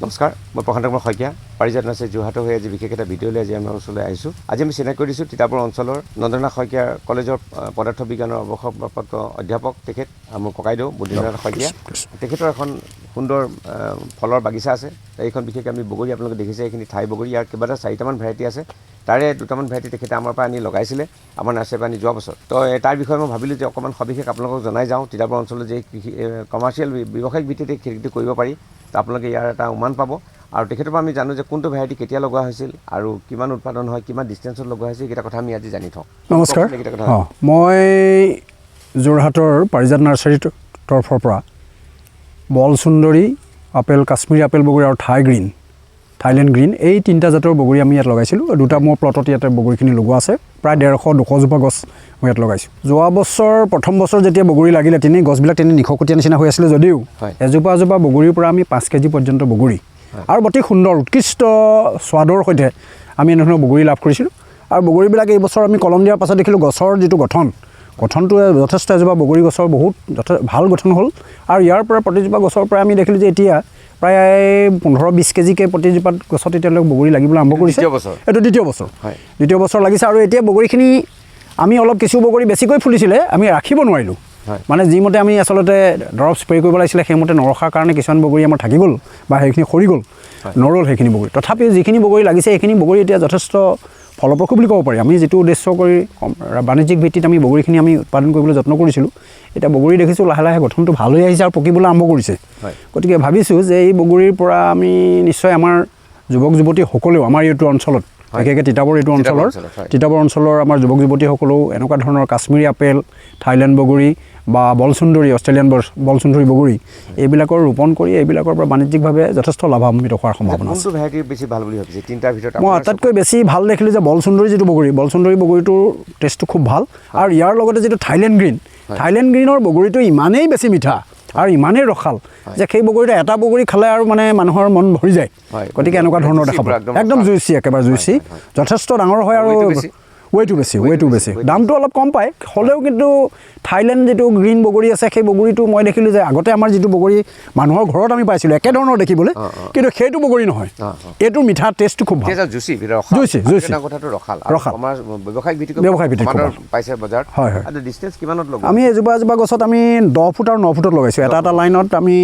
নমস্কাৰ মই প্ৰশান্ত কুমাৰ শইকীয়া পাৰিজাত নাৰ্চাৰী যোৰহাটৰ হৈ আজি বিশেষ এটা ভিডিঅ'লৈ আজি আমাৰ ওচৰলৈ আহিছোঁ আজি আমি চিনাকি কৰিছোঁ তিতাবৰ অঞ্চলৰ নন্দনাথ শইকীয়া কলেজৰ পদাৰ্থ বিজ্ঞানৰ অৱসৰপ্ৰাপ্ত অধ্যাপক তেখেত মোৰ ককাইদেউ বুদ্ধিনাথ শইকীয়া তেখেতৰ এখন সুন্দৰ ফলৰ বাগিচা আছে এইখন বিশেষকৈ আমি বগৰী আপোনালোকে দেখিছে এইখিনি ঠাই বগৰী ইয়াৰ কেইবাটা 4টামান ভেৰাইটি আছে তাৰে 2টামান ভেৰাইটি তেখেতে আমাৰ পৰা আনি লগাইছিলে আমাৰ নাৰ্চাৰীৰ পৰা আনি যোৱা বছৰ তো তাৰ বিষয়ে মই ভাবিলোঁ যে অকণমান সবিশেষ আপোনালোকক জনাই যাওঁ তিতাবৰ অঞ্চলত যে কৃষি কমাৰ্চিয়েল ব্যৱসায়িক ভিত্তিতে খেতি কৰিব পাৰি তো আপোনালোকে ইয়াৰ এটা উমান পাব আৰু তেখেতৰ পৰা আমি জানো যে কোনটো ভেৰাইটি কেতিয়া লগোৱা হৈছিল আৰু কিমান উৎপাদন হয় কিমান ডিষ্টেঞ্চত লগোৱা হৈছিল এইকেইটা কথা আমি আজি জানি থওঁ নমস্কাৰ মই যোৰহাটৰ পাৰিজাত নাৰ্চাৰীৰ তৰফৰ পৰা বল সুন্দৰী আপেল কাশ্মীৰী আপেল বগৰী আৰু থাইলেণ্ড গ্ৰীণ এই 3টা জাতৰ বগৰী আমি ইয়াত লগাইছিলোঁ 2টা মোৰ প্লটত ইয়াতে বগৰীখিনি লগোৱা আছে প্ৰায় 150-200 জোপা গছ মই ইয়াত লগাইছোঁ যোৱা বছৰ প্ৰথম বছৰ যেতিয়া বগৰী লাগিলে তেনেই গছবিলাক তেনেই নিখকটীয়া নিচিনা হৈ আছিলে যদিও এজোপা বগৰীৰ পৰা আমি 5 কেজি পৰ্যন্ত বগৰী আৰু অতি সুন্দৰ উৎকৃষ্ট স্বাদৰ সৈতে আমি এনেধৰণৰ বগৰী লাভ কৰিছিলোঁ আৰু বগৰীবিলাক এই বছৰ আমি কলম দিয়াৰ পাছত দেখিলোঁ গছৰ যিটো গঠনটো যথেষ্ট এজোপা বগৰী গছৰ বহুত ভাল গঠন হ'ল আৰু ইয়াৰ পৰা প্ৰতিজোপা গছৰ পৰা আমি দেখিলোঁ যে এতিয়া প্ৰায় 15-20 কেজিকৈ প্ৰতিজোপা গছত এতিয়ালৈকে বগৰী লাগিবলৈ আৰম্ভ কৰিছে এইটো দ্বিতীয় বছৰ লাগিছে আৰু এতিয়া বগৰীখিনি আমি অলপ কিছু বগৰী বেছিকৈ ফুলিছিলে আমি ৰাখিব নোৱাৰিলোঁ মানে যিমতে আমি আচলতে দৰৱ স্প্ৰে কৰিব লাগিছিলে সেইমতে নৰখাৰ কাৰণে কিছুমান বগৰী আমাৰ থাকি গ'ল বা সেইখিনি সৰি গ'ল নৰল সেইখিনি বগৰী তথাপিও যিখিনি বগৰী লাগিছে সেইখিনি বগৰী এতিয়া যথেষ্ট ফলপ্ৰসূ বুলি ক'ব পাৰি আমি যিটো উদ্দেশ্য কৰি বাণিজ্যিক ভিত্তিত আমি বগৰীখিনি আমি উৎপাদন কৰিবলৈ যত্ন কৰিছিলোঁ এতিয়া বগৰী দেখিছোঁ লাহে লাহে গঠনটো ভাল হৈ আহিছে আৰু পকিবলৈ আৰম্ভ কৰিছে গতিকে ভাবিছোঁ যে এই বগৰীৰ পৰা আমি নিশ্চয় আমাৰ যুৱক যুৱতীসকলেও আমাৰ এইটো অঞ্চলত বিশেষকৈ তিতাবৰ অঞ্চলৰ আমাৰ যুৱক যুৱতীসকলেও এনেকুৱা ধৰণৰ কাশ্মীৰী আপেল থাইলেণ্ড বগৰী বা বলসুন্দৰী অষ্ট্ৰেলিয়ান বলসুন্দৰী বগৰী এইবিলাকৰ ৰোপণ কৰি এইবিলাকৰ পৰা বাণিজ্যিকভাৱে যথেষ্ট লাভান্বিত হোৱাৰ সম্ভাৱনা আছে বেছি ভাল বুলি ভাবিছে 3টাৰ ভিতৰত মই আটাইতকৈ বেছি ভাল দেখিলোঁ যে বলসুন্দৰী যিটো বলসুন্দৰী বগৰীটোৰ টেষ্টটো খুব ভাল আৰু ইয়াৰ লগতে যিটো থাইলেণ্ড গ্ৰীণৰ বগৰীটো ইমানেই বেছি মিঠা আৰু ইমানেই ৰসাল যে সেই বগৰীটো এটা বগৰী খালে আৰু মানে মানুহৰ মন ভৰি যায় গতিকে এনেকুৱা ধৰণৰ দেখাব একদম জুইচি একেবাৰে জুইচি যথেষ্ট ডাঙৰ হয় আৰু ৱেইটো বেছি দামটো অলপ কম পায় হ'লেও কিন্তু থাইলেণ্ড যিটো গ্ৰীণ বগৰী আছে সেই বগৰীটো মই দেখিলোঁ যে আগতে আমাৰ যিটো বগৰী মানুহৰ ঘৰত আমি পাইছিলোঁ একেধৰণৰ দেখিবলৈ কিন্তু সেইটো বগৰী নহয় এইটো মিঠা টেষ্টটো খুব ভাল জুইচি আমি এজোপা গছত আমি 10 ফুট আৰু 9 ফুটত লগাইছোঁ এটা লাইনত আমি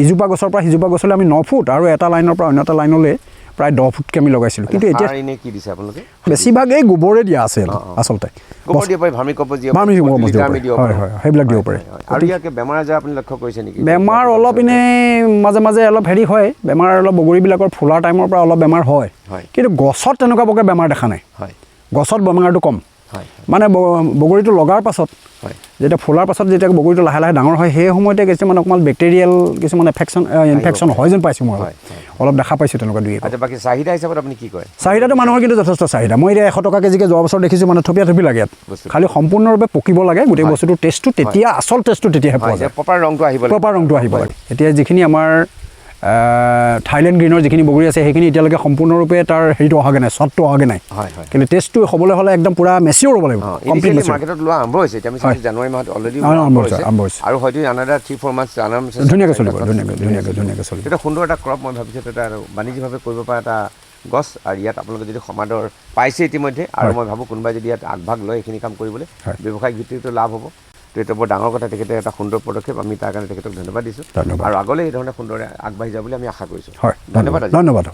ইজোপা গছৰ পৰা সিজোপা গছলৈ আমি 9 ফুট আৰু এটা লাইনৰ পৰা অন্য এটা লাইনলৈ প্ৰায় 10 ফুটকৈ আমি লগাইছিলোঁ কিন্তু এতিয়া কি দিছে আপোনালোকে বেছিভাগ এই গোবৰে দিয়া আছে আচলতে সেইবিলাক দিব পাৰে আৰু ইয়াকে বেমাৰ আজাৰ আপুনি লক্ষ্য কৰিছে নেকি বেমাৰ অলপ এনেই মাজে মাজে অলপ হেৰি হয় বেমাৰ অলপ বগৰীবিলাকৰ ফুলাৰ টাইমৰ পৰা অলপ বেমাৰ হয় কিন্তু গছত তেনেকুৱা বৰকৈ বেমাৰ দেখা নাই গছত বেমাৰটো কম মানে বগৰীটো লগাৰ পাছত যেতিয়া ফুলাৰ পাছত যেতিয়া বগৰীটো লাহে লাহে ডাঙৰ হয় সেই সময়তে কিছুমান অকণমান বেক্টেৰিয়েল কিছুমান ইনফেকশ্যন হয় যেন পাইছোঁ মই অলপ দেখা পাইছোঁ তেনেকুৱা দুই বাকী চাহিদা হিচাপত আপুনি কি কয় চাহিদাটো মানুহৰ কিন্তু যথেষ্ট চাহিদা মই এতিয়া 100 টকা কেজিকৈ যোৱা বছৰ দেখিছোঁ মানে থপিয়া লাগে ইয়াত খালি সম্পূৰ্ণৰূপে পকিব লাগে গোটেই বস্তুটোৰ টেষ্টটো তেতিয়া আচল টেষ্টটো তেতিয়াহে পোৱা যায় প্ৰপাৰ ৰংটো আহিব লাগে এতিয়া যিখিনি আমাৰ থাইলেণ্ড গ্ৰীণৰ যিখিনি বগৰী আছে সেইখিনি এতিয়ালৈকে সম্পূৰ্ণৰূপে তাৰ হেৰিটো অহাগৈ নাই স্বাদটো অহাগৈ নাই কিন্তু টেষ্টটো হ'বলৈ হ'লে একদম পুৰা মেচিয়ৰ হ'ব লাগিব মাৰ্কেটত লোৱা আৰম্ভ হৈছে এতিয়া আমি জানুৱাৰী মাহত অলৰেডি আৰম্ভ হৈছে আৰু হয়তো আনাদাৰ 3-4 মান্থ আৰামছে ধুনীয়াকৈ চলিব এটা সুন্দৰ এটা ক্ৰপ মই ভাবিছোঁ এটা বাণিজ্যিকভাৱে কৰিব পৰা এটা গছ আৰু ইয়াত আপোনালোকে যদি সমাদৰ পাইছে ইতিমধ্যে আৰু মই ভাবোঁ কোনোবাই যদি ইয়াত আগভাগ লয় এইখিনি কাম কৰিবলৈ ব্যৱসায়িক ভিত্তিতো লাভ হ'ব তো এইটো বৰ ডাঙৰ কথা তেখেতে এটা সুন্দৰ পদক্ষেপ আমি তাৰ কাৰণে তেখেতক ধন্যবাদ দিছোঁ আৰু আগলৈ এই ধৰণে সুন্দৰে আগবাঢ়ি যাব বুলি আমি আশা কৰিছোঁ ধন্যবাদ